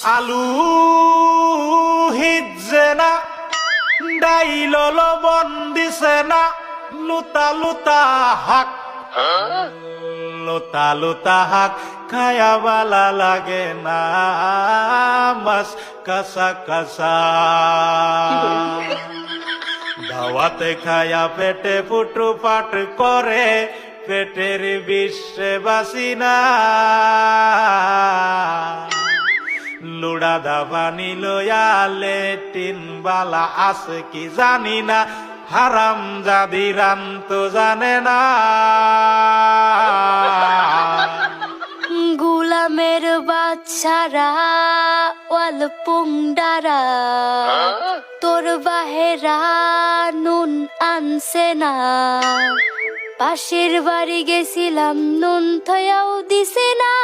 আলু হিজছে না ডাইল লবণ দিছে না লুতা লুতা হাক লুতা লুতা হাক খায়া বালা লাগে না মাছ কাঁচা কাঁচা দাওয়াতে খায়া পেটে ফুটু পাট করে পেটের বিশ্বে বাসি না লুড়া দাবানি লয়ালে টিন বালা আছে কি জানি না হারাম জাদি রাম তো জানে না গুলামের বাচ্চারা ওয়াল পুংডারা তোর বাহেরা নুন আনছে না পাশের বাড়ি গেছিলাম নুন থয়াও দিছে না